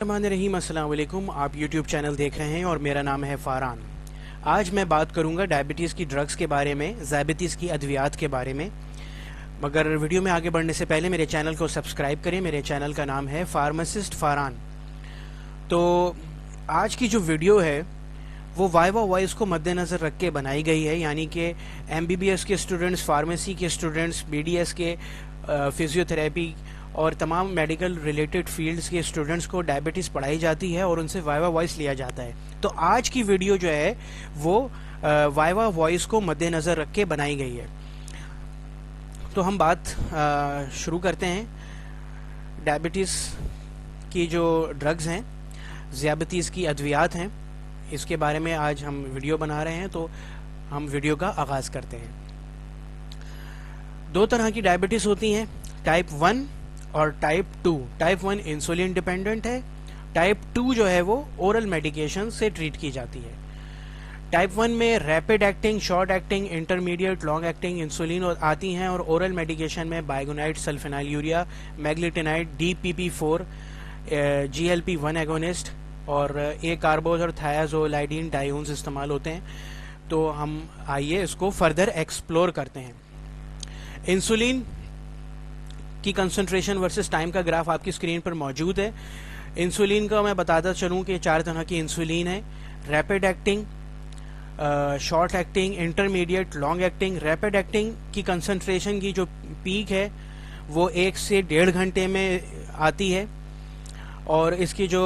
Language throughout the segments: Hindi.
रहीम अस्सलाम वालेकुम। आप YouTube चैनल देख रहे हैं और मेरा नाम है फ़ारान। आज मैं बात करूंगा डायबिटीज़ की ड्रग्स के बारे में, ज़ायबितीज़ की अद्वियात के बारे में। मगर वीडियो में आगे बढ़ने से पहले मेरे चैनल को सब्सक्राइब करें। मेरे चैनल का नाम है फार्मासिस्ट फ़ारान। तो आज की जो वीडियो है वो वाइवा वॉइस को मद्देनज़र रख के बनाई गई है, यानी कि MBBS के स्टूडेंट्स, फार्मेसी के स्टूडेंट्स, BDS के, फिजियोथेरेपी और तमाम मेडिकल रिलेटेड फील्ड्स के स्टूडेंट्स को डायबिटीज़ पढ़ाई जाती है और उनसे वाइवा वॉइस लिया जाता है। तो आज की वीडियो जो है वो वाइवा वॉइस को मद्देनज़र रख के बनाई गई है। तो हम बात शुरू करते हैं। डायबिटीज़ की जो ड्रग्स हैं, ज़ियाबतीज़ की अद्वियात हैं, इसके बारे में आज हम वीडियो बना रहे हैं। तो हम वीडियो का आगाज़ करते हैं। दो तरह की डायबिटीज़ होती हैं, टाइप 1 और टाइप 2। टाइप 1 इंसुलिन डिपेंडेंट है, टाइप 2 जो है वो ओरल मेडिकेशन से ट्रीट की जाती है। टाइप 1 में rapid acting, short acting, intermediate, long acting insulin आती हैं और ओरल मेडिकेशन में बाइगोनाइड, सल्फेनाइलयूरिया, मैग्लिटिनाइड, DPP4, GLP-1 एगोनिस्ट और ए कार्बोज और थायाजोलाइडिन डायोन्स इस्तेमाल होते हैं। तो हम आइए इसको फर्दर एक्सप्लोर करते हैं। इंसुलिन की कंसंट्रेशन वर्सेस टाइम का ग्राफ आपकी स्क्रीन पर मौजूद है। इंसुलिन का मैं बताता चलूँ कि 4 तरह की इंसुलिन है, rapid acting, short acting, intermediate, long acting. Rapid acting की कंसंट्रेशन की जो पीक है वो 1 से 1.5 घंटे में आती है और इसकी जो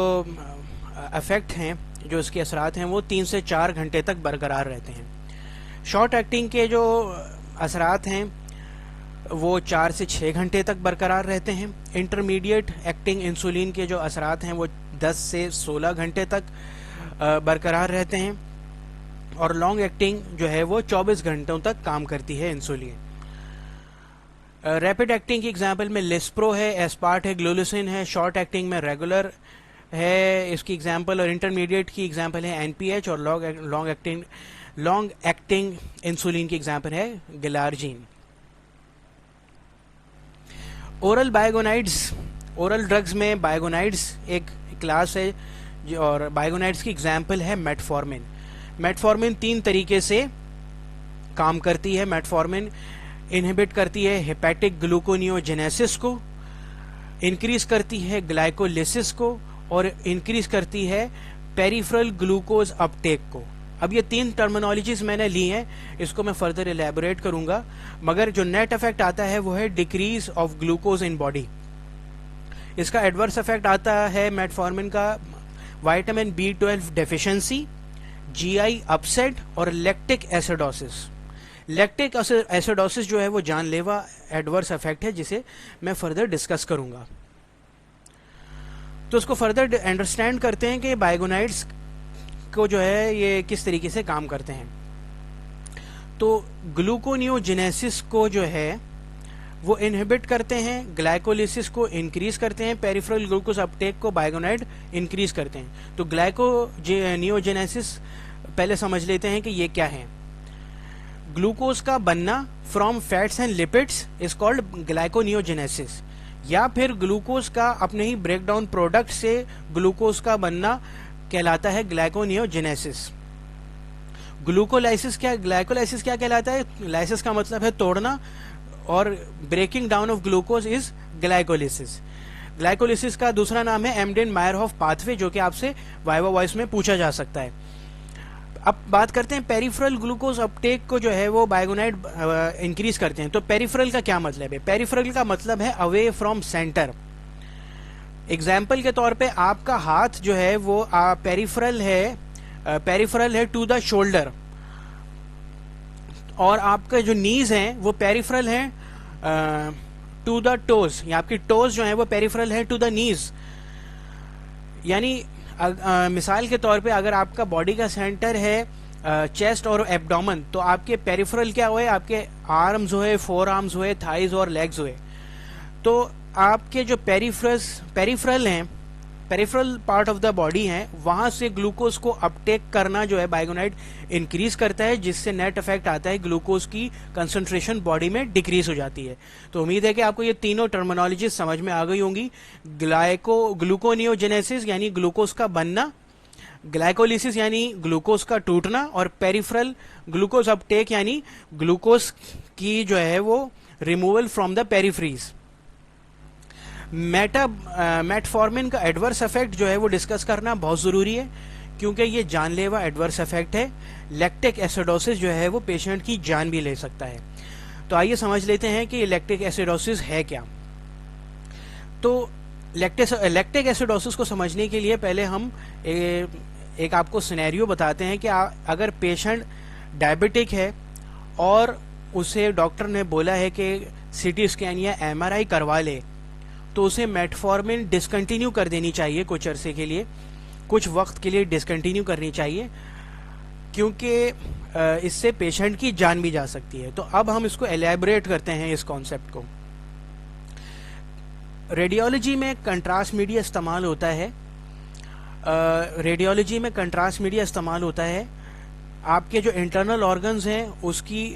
इफेक्ट हैं, जो इसके असरात हैं, वो 3 से 4 घंटे तक बरकरार रहते हैं। शॉर्ट एक्टिंग के जो असरात हैं वो 4 से 6 घंटे तक बरकरार रहते हैं। इंटरमीडिएट एक्टिंग इंसुलिन के जो असरात हैं वो 10 से 16 घंटे तक बरकरार रहते हैं और लॉन्ग एक्टिंग जो है वो 24 घंटों तक काम करती है इंसुलिन। रैपिड एक्टिंग की एग्जांपल में लिस्प्रो है, एस्पार्ट है, ग्लूलिसिन है। शॉर्ट एक्टिंग में रेगुलर है इसकी एग्जांपल, और इंटरमीडिएट की एग्जांपल है NPH, और लॉन्ग एक्टिंग इंसुलिन की एग्जांपल है गिलार्जिन। ओरल बाइगोनाइड्स, ओरल ड्रग्स में बाइगोनाइड्स एक क्लास है और बाइगोनाइड्स की एग्जांपल है मेटफॉर्मिन। मेटफॉर्मिन 3 तरीके से काम करती है। मेटफॉर्मिन इनहिबिट करती है हेपेटिक ग्लूकोनियोजेनेसिस को, इंक्रीज करती है ग्लाइकोलिसिस को और इंक्रीज करती है पेरिफेरल ग्लूकोज अपटेक को। अब ये 3 टर्मिनोलॉजीज मैंने ली हैं, इसको मैं फर्दर एलैबोरेट करूंगा, मगर जो नेट इफेक्ट आता है वो है decrease of glucose in body. इसका एडवर्स इफेक्ट आता है मेटफॉर्मिन का vitamin B12 deficiency, GI upset और लैक्टिक एसिडोसिस। लैक्टिक एसिडोसिस जो है वो जानलेवा एडवर्स इफेक्ट है, जिसे मैं फर्दर डिस्कस करूंगा। तो इसको फर्दर अंडरस्टैंड करते हैं कि बाइगोनाइड्स को जो है ये किस तरीके से काम करते हैं। तो ग्लूकोनियोजेनेसिस को जो है वो इनहिबिट करते हैं, ग्लाइकोलिसिस को इंक्रीज करते हैं, पेरिफेरल ग्लूकोज अपटेक को बाइगोनाइड इंक्रीज करते हैं। तो ग्लाइकोनियोजेनेसिस पहले समझ लेते हैं कि ये क्या है। ग्लूकोज का बनना from fats and lipids is called gluconeogenesis, या फिर ग्लूकोज का अपने ही ब्रेकडाउन प्रोडक्ट से ग्लूकोज का बनना कहलाता है ग्लाइकोनियोजेनेसिस। ग्लूकोलाइसिस क्या कहलाता है? लाइसिस का मतलब है तोड़ना और breaking down of glucose is glycolysis. Glycolysis का दूसरा नाम है एम्डेन-मायरहोफ पाथवे, जो कि आपसे वाइवा वॉइस में पूछा जा सकता है। अब बात करते हैं पेरिफेरल ग्लूकोज अपटेक को जो है वो बाइगोनाइड इंक्रीज करते हैं। तो पेरिफेरल का क्या मतलब है? पेरिफेरल का मतलब है अवे फ्रॉम सेंटर। एग्जाम्पल के तौर पे आपका हाथ जो है वो पेरिफेरल है टू द शोल्डर, और आपका जो नीज हैं वो पेरिफेरल है टू द टोज, या आपकी टोज जो है वो पेरिफेरल है टू द नीज। यानी मिसाल के तौर पे अगर आपका बॉडी का सेंटर है चेस्ट और एब्डोमेन, तो आपके पेरिफेरल क्या हुए? आपके आर्म्स हुए, फोर आर्म्स हुए, थाइज और लेग्स हुए। तो आपके जो पेरिफेरल हैं, peripheral part of the body है, वहां से ग्लूकोज को अपटेक करना जो है बाइगोनाइट इंक्रीज करता है, जिससे नेट इफेक्ट आता है ग्लूकोज की कंसंट्रेशन बॉडी में डिक्रीज हो जाती है। तो उम्मीद है कि आपको ये तीनों टर्मिनोलॉजी समझ में आ गई होंगी। ग्लूकोनियोजेनेसिस यानी ग्लूकोज का बनना, ग्लाइकोलिसिस यानी ग्लूकोज का टूटना, और पेरिफेरल ग्लूकोज अपटेक यानी ग्लूकोज की जो है वो रिमूवल फ्रॉम द पेरिफ्रीज। मेटफॉर्मिन का एडवर्स इफेक्ट जो है वो डिस्कस करना बहुत जरूरी है, क्योंकि ये जानलेवा एडवर्स इफेक्ट है। लैक्टिक एसिडोसिस जो है वो पेशेंट की जान भी ले सकता है। तो आइए समझ लेते हैं कि लैक्टिक एसिडोसिस है क्या। तो लैक्टिक एसिडोसिस को समझने के लिए पहले हम एक आपको सिनेरियो बताते हैं कि अगर पेशेंट डायबिटिक है और उसे डॉक्टर ने बोला है कि सीटी स्कैन या एमआरआई करवा ले, तो उसे मेटफॉर्मिन डिसकंटिन्यू कर देनी चाहिए कुछ अरसे के लिए, कुछ वक्त के लिए डिसकंटिन्यू करनी चाहिए, क्योंकि इससे पेशेंट की जान भी जा सकती है। तो अब हम इसको एलैबोरेट करते हैं इस कॉन्सेप्ट को। रेडियोलॉजी में कंट्रास्ट मीडिया इस्तेमाल होता है। रेडियोलॉजी में कंट्रास्ट मीडिया इस्तेमाल होता है। आपके जो इंटरनल ऑर्गन्स हैं उसकी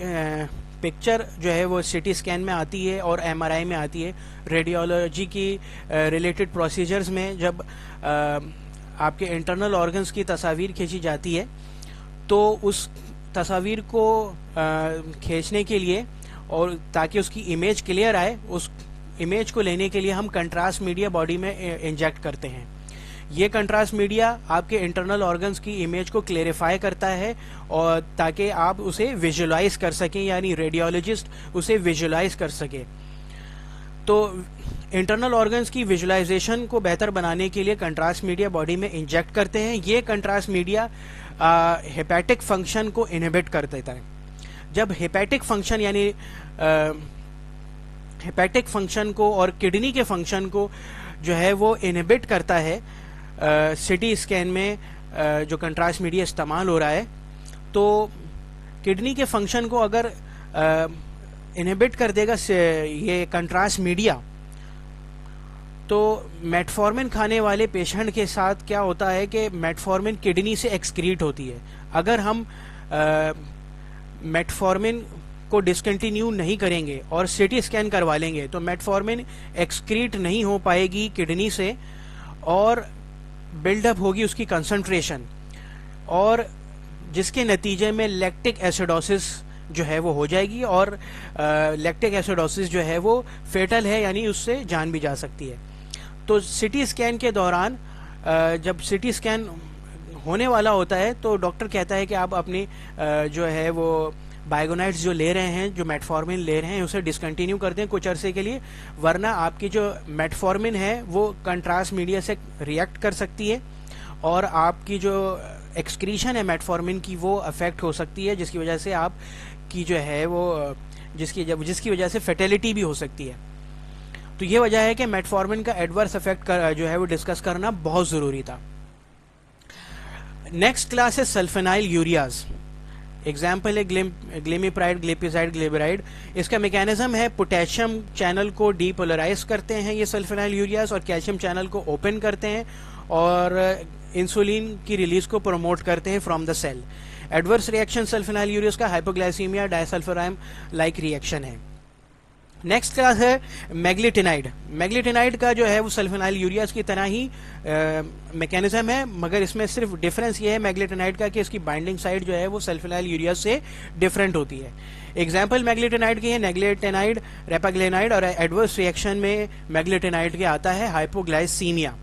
पिक्चर जो है वो सीटी स्कैन में आती है और एमआरआई में आती है। रेडियोलॉजी की रिलेटेड प्रोसीजर्स में जब आपके इंटरनल ऑर्गन्स की तस्वीर खींची जाती है, तो उस तस्वीर को खींचने के लिए और ताकि उसकी इमेज क्लियर आए, उस इमेज को लेने के लिए हम कंट्रास्ट मीडिया बॉडी में इंजेक्ट करते हैं। ये कंट्रास्ट मीडिया आपके इंटरनल ऑर्गन्स की इमेज को क्लेरिफाई करता है और ताकि आप उसे विजुलाइज कर सकें, यानी रेडियोलॉजिस्ट उसे विजुलाइज कर सके। तो इंटरनल ऑर्गन्स की विजुलाइजेशन को बेहतर बनाने के लिए कंट्रास्ट मीडिया बॉडी में इंजेक्ट करते हैं। ये कंट्रास्ट मीडिया हेपेटिक फंक्शन को इनहिबिट कर देता है। जब हेपेटिक फंक्शन यानी हेपेटिक फंक्शन को और किडनी के फंक्शन को जो है वो इनहिबिट करता है सीटी स्कैन में जो कंट्रास्ट मीडिया इस्तेमाल हो रहा है, तो किडनी के फंक्शन को अगर इनहिबिट कर देगा ये कंट्रास्ट मीडिया, तो मेटफॉर्मिन खाने वाले पेशेंट के साथ क्या होता है कि मेटफॉर्मिन किडनी से एक्सक्रीट होती है। अगर हम मेटफॉर्मिन को डिसकंटिन्यू नहीं करेंगे और सीटी स्कैन करवा लेंगे, तो मेटफॉर्मिन एक्सक्रीट नहीं हो पाएगी किडनी से और बिल्डअप होगी उसकी कंसंट्रेशन, और जिसके नतीजे में लैक्टिक एसिडोसिस जो है वो हो जाएगी, और लैक्टिक एसिडोसिस जो है वो फेटल है, यानी उससे जान भी जा सकती है। तो सीटी स्कैन के दौरान जब सीटी स्कैन होने वाला होता है, तो डॉक्टर कहता है कि आप अपनी जो है वो बाइगोनाइट्स जो ले रहे हैं, जो मेटफॉर्मिन ले रहे हैं, उसे डिसकंटिन्यू कर दें कुछ अरसे के लिए, वरना आपकी जो मेटफॉर्मिन है वो कंट्रास्ट मीडिया से रिएक्ट कर सकती है और आपकी जो एक्सक्रीशन है मेटफॉर्मिन की वो अफेक्ट हो सकती है, जिसकी वजह से आप की जो है वो जिसकी वजह से फेटेलिटी भी हो सकती है। तो ये वजह है कि मेटफॉर्मिन का एडवर्स इफेक्ट जो है वो डिस्कस करना बहुत ज़रूरी था। नेक्स्ट क्लास है सल्फेनाइल यूरियाज। एग्जाम्पल है ग्लिमिप्राइड, ग्लिपिसाइड, ग्लिबराइड। इसका मैकेनिज्म है पोटेशियम चैनल को डीपोलराइज करते हैं ये सल्फेनाइल यूरियाज, और कैल्शियम चैनल को ओपन करते हैं और इंसुलिन की रिलीज को प्रमोट करते हैं from the cell. Adverse reaction sulfonylureas का हाइपोग्लाइसीमिया, डायसल्फराइम लाइक रिएक्शन है। नेक्स्ट क्लास है मैग्लिटिनाइड। मैग्लिटिनाइड का जो है वो सल्फेनाइल यूरियाज की तरह ही मैकेनिज्म है, मगर इसमें सिर्फ डिफरेंस ये है मैग्लिटिनाइड का कि इसकी बाइंडिंग साइड जो है वो सल्फेनाइल यूरियाज से डिफरेंट होती है। एग्जाम्पल मैग्लिटिनाइड की है नेग्लिटिनाइड, रेपाग्लिनाइड, और एडवर्स रिएक्शन में मैग्लिटिनाइड के आता है हाइपोग्लाइसीमिया।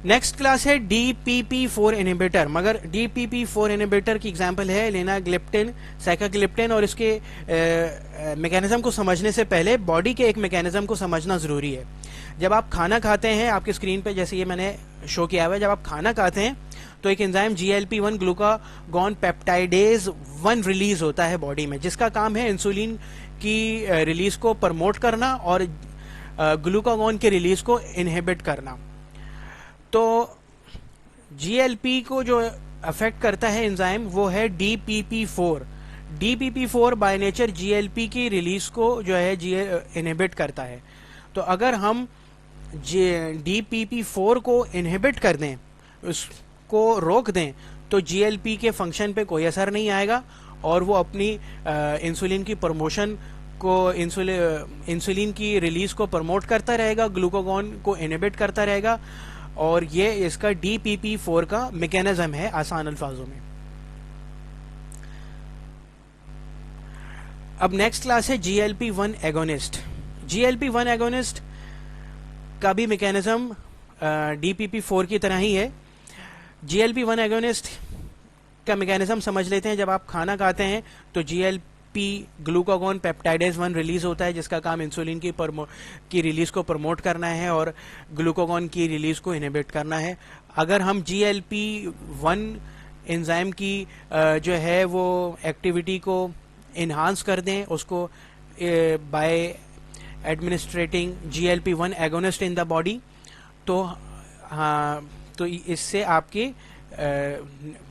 नेक्स्ट क्लास है DPP4 इनहिबिटर, मगर DPP4 इनहिबिटर की एग्जांपल है लेनाग्लिप्टिन, साइकाग्लिप्टिन, और इसके मैकेनिज्म को समझने से पहले बॉडी के एक मैकेनिज्म को समझना जरूरी है। जब आप खाना खाते हैं, आपके स्क्रीन पे जैसे ये मैंने शो किया हुआ है, जब आप खाना खाते हैं तो एक enzyme GLP-1 glucagon peptidase 1 release होता है बॉडी में, जिसका काम है इंसुलिन की रिलीज को प्रमोट करना और ग्लूकागॉन के रिलीज को इनहिबिट करना। तो GLP को जो अफेक्ट करता है एंजाइम वो है DPP4। DPP4 by nature GLP की रिलीज को जो है इनहिबिट करता है। तो अगर हम DPP4 को इनहिबिट कर दें, उसको रोक दें, तो GLP के फंक्शन पे कोई असर नहीं आएगा और वो अपनी इंसुलिन की प्रमोशन को इंसुलिन की रिलीज को प्रमोट करता रहेगा, ग्लूकागॉन को इनहिबिट करता रहेगा। और ये इसका DPP4 का मैकेनिज्म है आसान अल्फाजों में। अब नेक्स्ट क्लास है GLP-1 एगोनिस्ट। GLP-1 एगोनिस्ट का भी मैकेनिज्म DPP4 की तरह ही है। GLP-1 एगोनिस्ट का मैकेनिज्म समझ लेते हैं। जब आप खाना खाते हैं तो GLP ग्लूकागॉन पेप्टाइडेज 1 रिलीज होता है, जिसका काम इंसुलिन की रिलीज को प्रमोट करना है और ग्लूकागॉन की रिलीज को इनहिबिट करना है। अगर हम GLP-1 एंजाइम की जो है वो एक्टिविटी को इन्हांस कर दें, उसको by administering GLP-1 agonist in the body, तो हाँ, तो इससे आपकी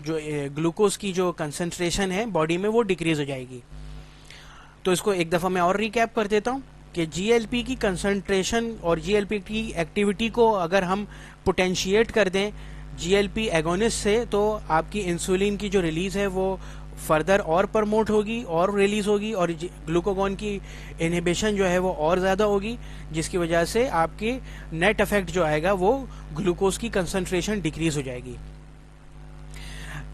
जो ग्लूकोज की जो कंसंट्रेशन है बॉडी में वो डिक्रीज हो जाएगी। तो इसको एक दफ़ा मैं और रिकैप कर देता हूँ कि GLP की कंसंट्रेशन और GLP की एक्टिविटी को अगर हम पोटेंशिएट कर दें GLP एगोनिस्ट से, तो आपकी इंसुलिन की जो रिलीज है वो फर्दर और प्रमोट होगी और रिलीज होगी और ग्लूकागॉन की इनहिबिशन जो है वो और ज़्यादा होगी, जिसकी वजह से आपकी नेट इफेक्ट जो आएगा वो ग्लूकोज की कंसंट्रेशन डिक्रीज हो जाएगी।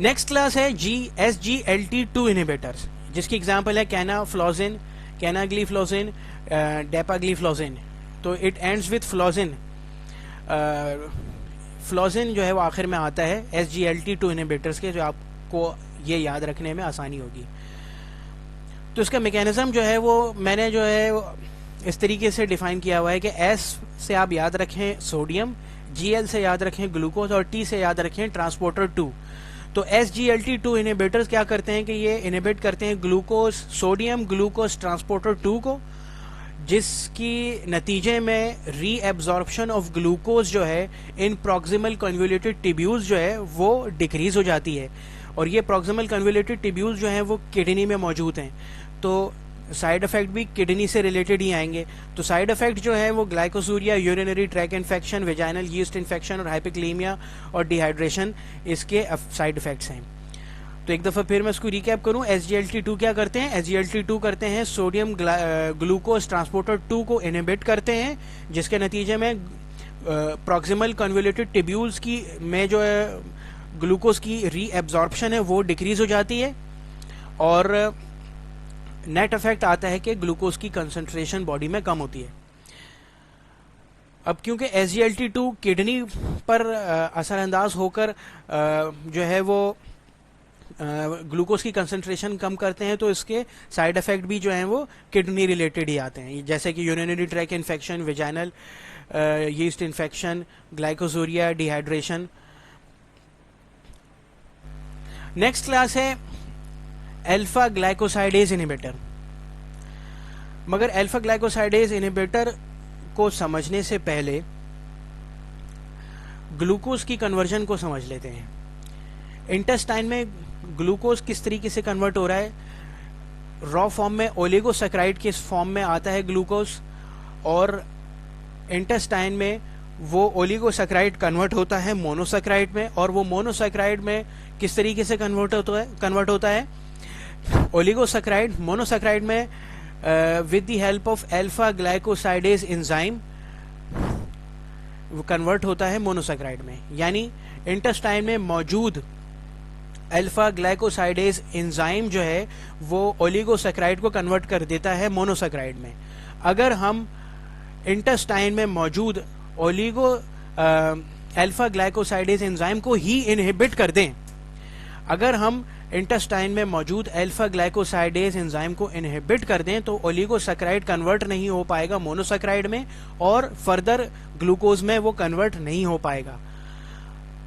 नेक्स्ट क्लास है SGLT2 इनहिबिटर्स, जिसकी एग्जांपल है कैनाफ्लोजिन, कैनाग्लिफ्लोजिन, डेपाग्लिफ्लोजिन। तो इट एंड्स विथ फ्लोजिन। फ्लोजिन जो है वो आखिर में आता है SGLT2 इनहिबिटर्स के, जो आपको ये याद रखने में आसानी होगी। तो इसका मैकेनिज्म जो है वो मैंने जो है वो इस तरीके से डिफाइन किया हुआ है कि S से आप याद रखें सोडियम, GL से याद रखें ग्लूकोज और T से याद रखें ट्रांसपोर्टर 2। तो SGLT2 इनहिबिटर्स क्या करते हैं कि ये इनहिबिट करते हैं ग्लूकोज, सोडियम ग्लूकोज ट्रांसपोर्टर 2 को, जिसकी नतीजे में रीएब्जॉर्प्शन ऑफ ग्लूकोज जो है इन प्रॉक्सिमल कन्वोल्यूटेड ट्यूब्यूल्स जो है वो डिक्रीज हो जाती है। और ये प्रॉक्सिमल कन्वोल्यूटेड ट्यूब्यूल्स जो हैं वो किडनी में मौजूद हैं, तो साइड इफेक्ट भी किडनी से रिलेटेड ही आएंगे। तो साइड इफेक्ट जो है वो glycosuria, urinary track infection, vaginal yeast infection और हाइपोक्लेमिया और डिहाइड्रेशन इसके साइड इफेक्ट्स हैं। तो एक दफ़ा फिर मैं इसको रिकैप करूं, SGLT2 क्या करते हैं? SGLT2 करते हैं सोडियम ग्लूकोज ट्रांसपोर्टर 2 को इनहिबिट करते हैं, जिसके नतीजे में प्रॉक्सिमल कन्वोल्यूटेड ट्यूब्यूल्स की में जो है ग्लूकोज की रीएब्जॉर्प्शन है वो डिक्रीज हो जाती है और नेट इफेक्ट आता है कि ग्लूकोज की कंसंट्रेशन बॉडी में कम होती है। अब क्योंकि SGLT2 किडनी पर असरअंदाज होकर जो है वो ग्लूकोज की कंसंट्रेशन कम करते हैं, तो इसके साइड इफेक्ट भी जो हैं वो किडनी रिलेटेड ही आते हैं, जैसे कि urinary track infection, vaginal yeast infection, glycosuria, dehydration. Next class है अल्फा ग्लाइकोसाइडेज इनहिबिटर। मगर अल्फा ग्लाइकोसाइडेज इनहिबिटर को समझने से पहले ग्लूकोज की कन्वर्जन को समझ लेते हैं। इंटेस्टाइन में ग्लूकोज किस तरीके से कन्वर्ट हो रहा है? रॉ फॉर्म में ओलिगोसैकेराइड के फॉर्म में आता है ग्लूकोज, और इंटेस्टाइन में वो ओलिगोसैकेराइड कन्वर्ट होता है मोनोसैकेराइड में, और वो मोनोसैकेराइड में किस तरीके से कन्वर्ट होता है ओलिगोसैकेराइड मोनोसैकेराइड में with the help of alpha glucosidase enzyme convert होता है मोनोसैकेराइड में। यानी इंटेस्टाइन में मौजूद अल्फा ग्लाइकोसाइडेज एंजाइम जो है वो ओलिगोसैकेराइड को कन्वर्ट कर देता है मोनोसैकेराइड में। अगर हम इंटेस्टाइन में मौजूद अल्फा ग्लाइकोसाइडेज एंजाइम को ही इनहिबिट कर दें, अगर हम इंटेस्टाइन में मौजूद अल्फा ग्लाइकोसाइडेज एंजाइम को इनहिबिट कर दें, तो ओलिगोसैकेराइड कन्वर्ट नहीं हो पाएगा मोनोसैकेराइड में और फर्दर ग्लूकोज में वो कन्वर्ट नहीं हो पाएगा।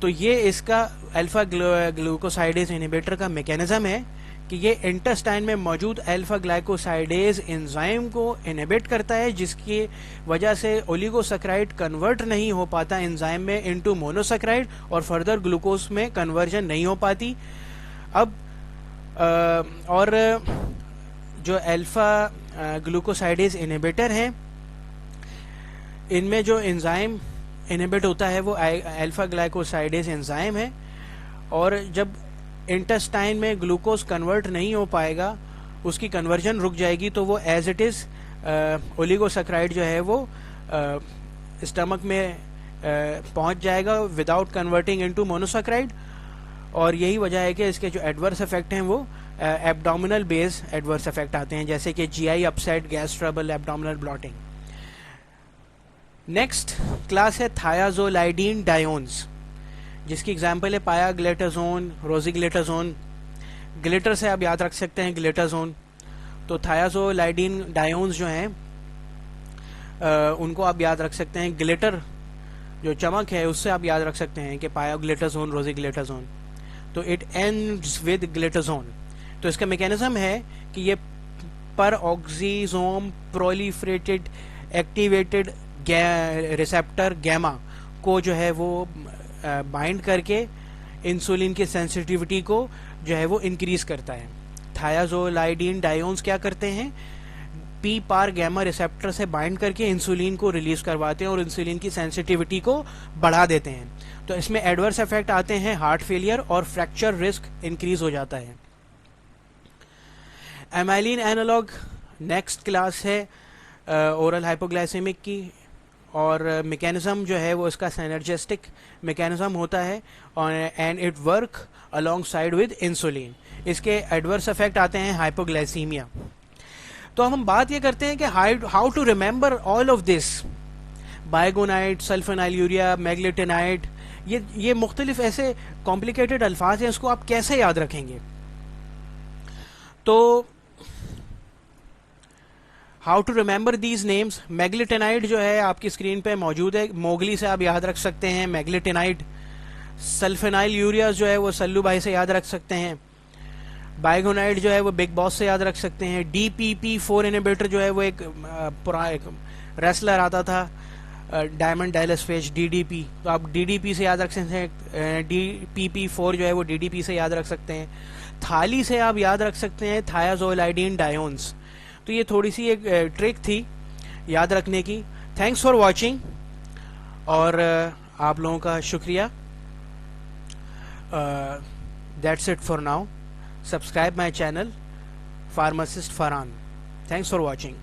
तो ये इसका अल्फा ग्लूकोसाइडेज इनहिबिटर का मैकेनिज्म है कि ये इंटेस्टाइन में मौजूद अल्फा ग्लाइकोसाइडेज एंजाइम को इनहिबिट करता है, जिसकी वजह से ओलिगोसैकेराइड कन्वर्ट नहीं हो पाता एंजाइम में इनटू मोनोसैकेराइड और फर्दर ग्लूकोज में कन्वर्जन नहीं हो पाती। अब और जो अल्फा ग्लूकोसाइडेज इनहिबिटर हैं इनमें जो एंजाइम इनहिबिट होता है वो अल्फा ग्लाइकोसाइडेज एंजाइम है, और जब इंटेस्टाइन में ग्लूकोज कन्वर्ट नहीं हो पाएगा, उसकी कन्वर्जन रुक जाएगी, तो वो एज इट इज़ ओलिगोसैकेराइड जो है वो स्टमक में पहुंच जाएगा विदाउट कन्वर्टिंग इनटू मोनोसैकेराइड। और यही वजह है कि इसके जो एडवर्स इफेक्ट हैं वो एब्डोमिनल बेस एडवर्स इफेक्ट आते हैं, जैसे कि GI upset, gas trouble, abdominal blotting. Next class है थायाजोलाइडीन डायोन्स, जिसकी एग्जांपल है पायाग्लेटाजोन, रोजिग्लेटाजोन। ग्लिटर से आप याद रख सकते हैं ग्लिटाजोन। तो थायाजोलाइडीन डायोन्स जो हैं उनको आप याद रख सकते हैं, ग्लिटर जो चमक है उससे आप याद रख सकते हैं कि पायाग्लेटाजोन, रोजिग्लेटाजोन। तो इट एंड्स विद ग्लिटाजोन। तो इसका मैकेनिज्म है कि ये peroxisome proliferated activated receptor gamma को जो है वो बाइंड करके इंसुलिन की सेंसिटिविटी को जो है वो इंक्रीज करता है। थायाजोलाइडीन डायोन्स क्या करते हैं, पी पार गैमा रिसेप्टर से बाइंड करके इंसुलिन को रिलीज करवाते हैं और इंसुलिन की सेंसिटिविटी को बढ़ा देते हैं। तो इसमें एडवर्स इफेक्ट आते हैं, हार्ट फेलियर और फ्रैक्चर रिस्क इंक्रीज हो जाता है। एमाइलिन एनालॉग नेक्स्ट क्लास है ओरल हाइपोग्लाइसेमिक की, और मैकेनिज्म जो है वो इसका सिनर्जिस्टिक मैकेनिज्म होता है, और and it work along side with insulin. इसके एडवर्स इफेक्ट आते हैं हाइपोग्लाइसीमिया। तो हम बात ये करते हैं कि how to remember all of this, biguanide, sulfonylurea, meglitinide, ये मुख्तलिफ ऐसे कॉम्प्लिकेटेड अल्फाज हैं, इसको आप कैसे याद रखेंगे। तो how to remember these names, meglitinide जो है आपकी स्क्रीन पे मौजूद है, मोगली से आप याद रख सकते हैं मैग्लेटेनाइड। सल्फेनाइलयूरिया जो है वो सल्लू भाई से याद रख सकते हैं। बायगोनाइड जो है वो बिग बॉस से याद रख सकते हैं। DPP4 इनहिबिटर जो है वो एक रेसलर आता था, डायमंड डायलस फेज, DDP, तो आप DDP से याद रख सकते हैं। DPP4 जो है वो DDP से याद रख सकते हैं। थाली से आप याद रख सकते हैं थायाजोलाइडीन डायोन्स। तो ये थोड़ी सी एक ट्रिक थी याद रखने की। थैंक्स फॉर वॉचिंग, और आप लोगों का शुक्रिया। That's it for now. Subscribe my channel, Pharmacist Farhan. Thanks for watching.